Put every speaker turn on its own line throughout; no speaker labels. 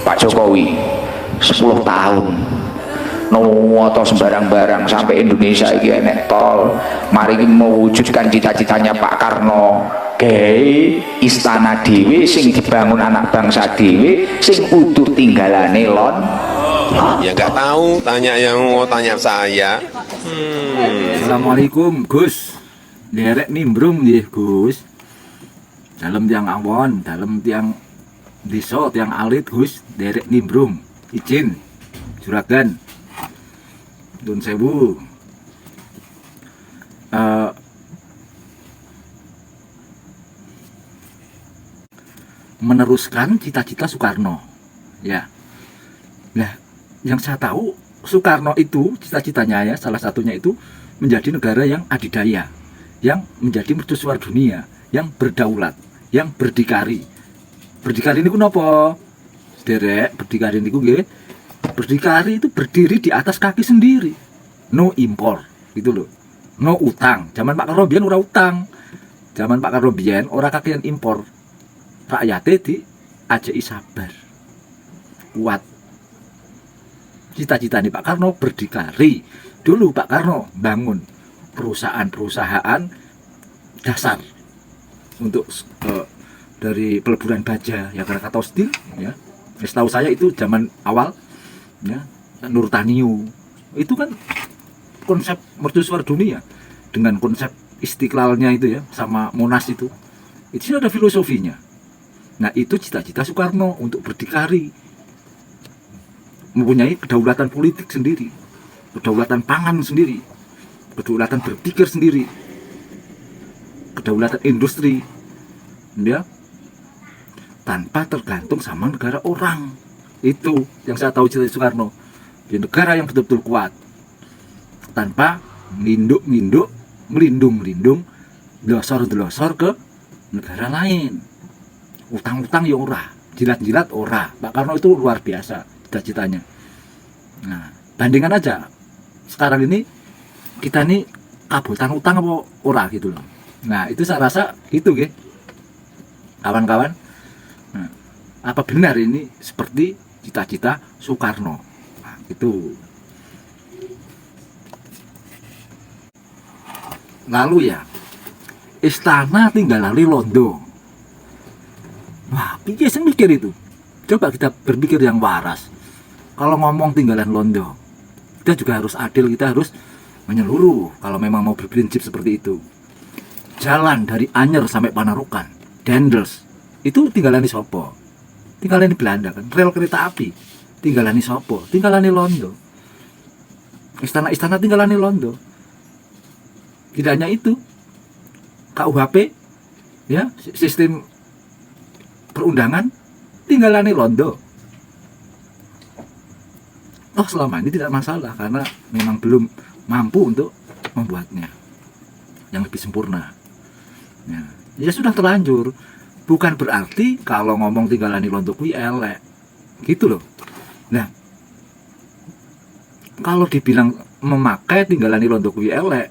Pak Jokowi 10 tahun atau sembarang-barang sampai Indonesia iki enek tol, mari mewujudkan cita-citanya Pak Karno, gawe istana dhewe sing dibangun anak bangsa dhewe sing utuh tinggalane lon.
Ya nggak tahu, tanya yang mau tanya saya.
Assalamualaikum Gus. Derek nimbrung nggih Gus. Dalem tiang awon, dalem tiang desa, tiang alit Gus, derek nimbrung. Izin juragan. Dun sewu. Meneruskan cita-cita Soekarno. Ya. Nah, yang saya tahu Soekarno itu cita-citanya ya, salah satunya itu menjadi negara yang adidaya, yang menjadi mercusuar dunia, yang berdaulat, yang berdikari. Berdikari ini kenapa? Derek, berdikari ini nggih. Berdikari itu berdiri di atas kaki sendiri. No impor, gitu loh. No utang. Zaman Pak Karno biyen ora utang. Zaman Pak Karno biyen ora kakean impor. Rakyatnya di ajai sabar. Kuat. Cita-cita nih Pak Karno berdikari. Dulu Pak Karno bangun perusahaan-perusahaan dasar untuk dari peleburan baja ya Krakatau Steel ya. Setahu saya itu zaman awal ya, Nurtanio itu kan konsep mercusuar dunia dengan konsep istiqlalnya itu ya, sama Monas itu ada filosofinya. Nah itu cita-cita Soekarno untuk berdikari, mempunyai kedaulatan politik sendiri, kedaulatan pangan sendiri, kedaulatan berpikir sendiri, kedaulatan industri ya, tanpa tergantung sama negara orang. Itu yang saya tahu cerita Soekarno. Di negara yang betul-betul kuat, tanpa melindung, delosor ke negara lain. Utang-utang ya ora, jilat-jilat ora. Pak Karno itu luar biasa cita-citanya. Nah, bandingkan aja sekarang ini kita nih kabutan utang apa ora gitu loh. Nah, itu saya rasa itu nggih. Kawan-kawan. Nah, apa benar ini seperti cita-cita Soekarno? Nah, itu. Lalu ya, istana tinggal lali londo. Wah, piye sing mikir itu? Coba kita berpikir yang waras. Kalau ngomong tinggalan londo, kita juga harus adil, kita harus menyeluruh kalau memang mau berprinsip seperti itu. Jalan dari Anyer sampai Panarukan, Dendels, itu tinggalan di sopo? Tinggalan di Belanda kan, rel kereta api tinggalan di sopo? Tinggalan di Londo. Istana-istana tinggalan di Londo. Tidak hanya itu, KUHP ya, sistem perundangan tinggalan di Londo. Oh, selama ini tidak masalah karena memang belum mampu untuk membuatnya yang lebih sempurna. Ya sudah terlanjur. Bukan berarti kalau ngomong tinggalan di Londo kuwi elek. Gitu loh. Nah, kalau dibilang memakai tinggalan di Londo kuwi elek,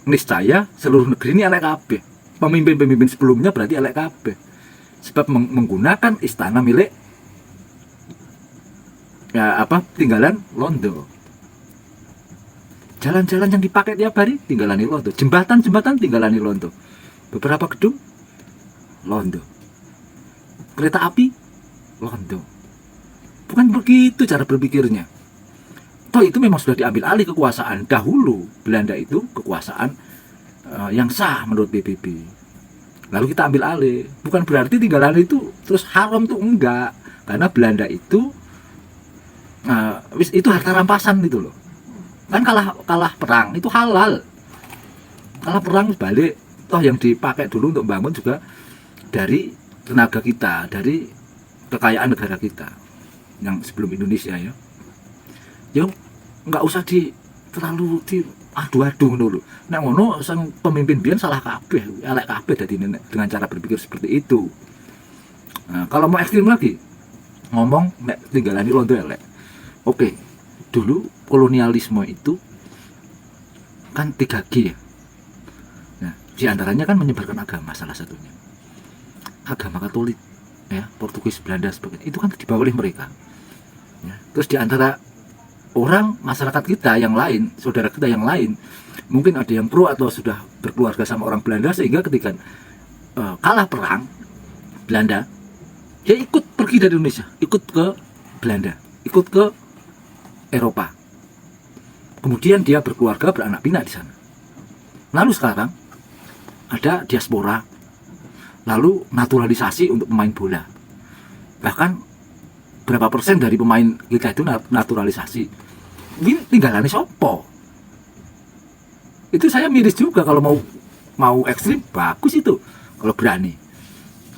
niscaya seluruh negeri ini elek kabeh. Pemimpin-pemimpin sebelumnya berarti elek kabeh. Sebab menggunakan istana milik ya apa tinggalan Londo. Jalan-jalan yang dipakai tiap hari tinggalan di Londo. Jembatan-jembatan tinggalan di Londo. Beberapa gedung Londo. Kereta api Londo. Bukan begitu cara berpikirnya. Toh itu memang sudah diambil alih kekuasaan. Dahulu Belanda itu kekuasaan yang sah menurut PBB. Lalu kita ambil alih. Bukan berarti tinggalan itu terus haram tuh, enggak. Karena Belanda itu itu harta rampasan gitu loh. Kan kalah perang itu halal. Kalah perang balik. Toh yang dipakai dulu untuk bangun juga dari tenaga kita, dari kekayaan negara kita yang sebelum Indonesia ya. Yo nggak usah terlalu adu-adu dulu. Nek ngono sang pemimpin biyen salah kabeh, elek kabeh dadi dengan cara berpikir seperti itu. Nah, kalau mau ekstrim lagi ngomong nek tinggalani Londo elek. Oke, dulu kolonialisme itu kan 3G ya. Nah, di antaranya kan menyebarkan agama salah satunya. Agama Katolik ya, Portugis, Belanda sebagainya. Itu kan dibawa oleh mereka. Terus di antara orang masyarakat kita yang lain, saudara kita yang lain, mungkin ada yang pro atau sudah berkeluarga sama orang Belanda, sehingga ketika kalah perang Belanda, dia ikut pergi dari Indonesia, ikut ke Belanda, ikut ke Eropa. Kemudian dia berkeluarga, beranak pinak di sana. Lalu sekarang ada diaspora, lalu naturalisasi untuk pemain bola. Bahkan berapa persen dari pemain kita itu naturalisasi. Ini tinggalannya sopo. Itu saya miris juga. Kalau mau ekstrim, bagus itu kalau berani.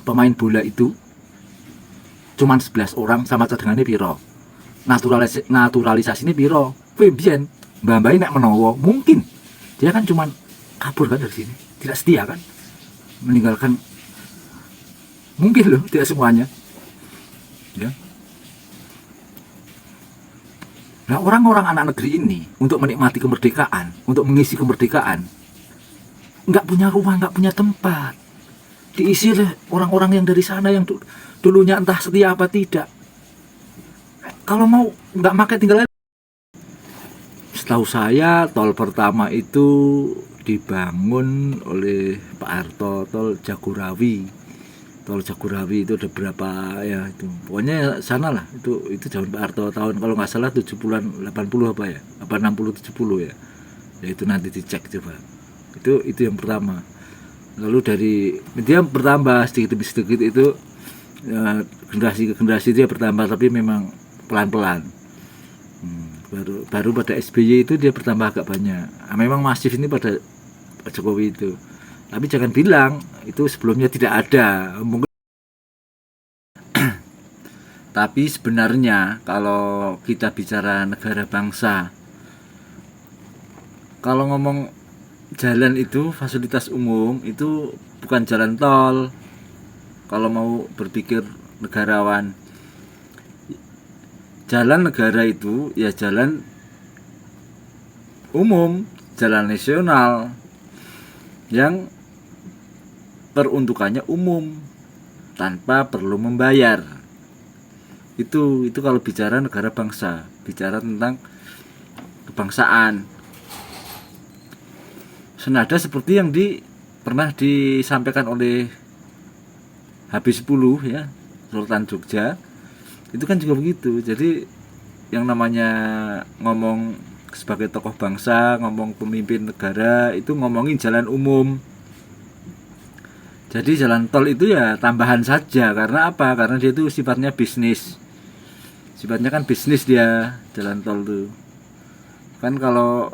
Pemain bola itu cuman 11 orang sama cadangannya piro. Naturalisasi ini piro. Pembien mbak-mbak nek menowo mungkin dia kan cuman kabur kan dari sini, tidak setia kan, meninggalkan, mungkin loh, tidak semuanya ya. Nah, orang-orang anak negeri ini untuk menikmati kemerdekaan, untuk mengisi kemerdekaan, nggak punya rumah, nggak punya tempat, diisi oleh orang-orang yang dari sana yang dulunya entah setia apa tidak. Kalau mau nggak pakai tinggal. Setahu saya tol pertama itu dibangun oleh Pak Harto, tol Jagorawi. Tol Jagorawi itu ada berapa ya itu. Pokoknya sana lah, itu zaman Pak Harto tahun kalau nggak salah 70-an 80 apa ya? Apa 60 70 ya. Ya itu nanti dicek coba. Itu yang pertama. Lalu dari dia bertambah sedikit demi sedikit itu generasi ke generasi dia bertambah, tapi memang pelan-pelan. Baru pada SBY itu dia bertambah agak banyak. Memang masif ini pada Pak Jokowi itu. Tapi jangan bilang itu sebelumnya tidak ada. Mungkin. Tapi sebenarnya kalau kita bicara negara bangsa, kalau ngomong jalan itu fasilitas umum itu bukan jalan tol. Kalau mau berpikir negarawan, jalan negara itu ya jalan umum, jalan nasional yang peruntukannya umum tanpa perlu membayar. Itu kalau bicara negara bangsa, bicara tentang kebangsaan. Senada seperti yang pernah disampaikan oleh Habib 10 ya, Sultan Jogja. Itu kan juga begitu. Jadi yang namanya ngomong sebagai tokoh bangsa, ngomong pemimpin negara, itu ngomongin jalan umum. Jadi jalan tol itu ya tambahan saja. Karena apa? Karena dia itu sifatnya bisnis. Sifatnya kan bisnis dia, jalan tol tuh. Kan kalau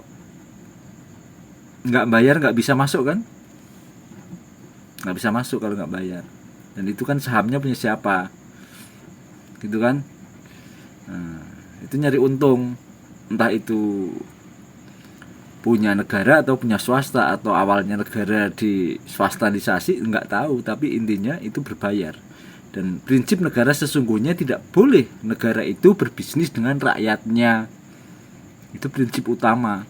nggak bayar nggak bisa masuk kan? Nggak bisa masuk kalau nggak bayar. Dan itu kan sahamnya punya siapa? Gitu kan. Nah, itu nyari untung, entah itu punya negara atau punya swasta, atau awalnya negara di swastanisasi, nggak tahu, tapi intinya itu berbayar. Dan prinsip negara sesungguhnya tidak boleh negara itu berbisnis dengan rakyatnya. Itu prinsip utama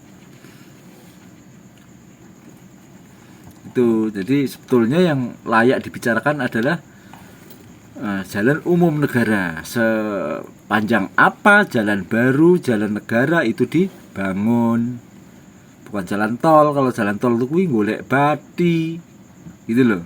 itu. Jadi sebetulnya yang layak dibicarakan adalah jalan umum negara. Sepanjang apa jalan baru, jalan negara itu dibangun, bukan jalan tol. Kalau jalan tol itu kuwi golek bati gitu loh.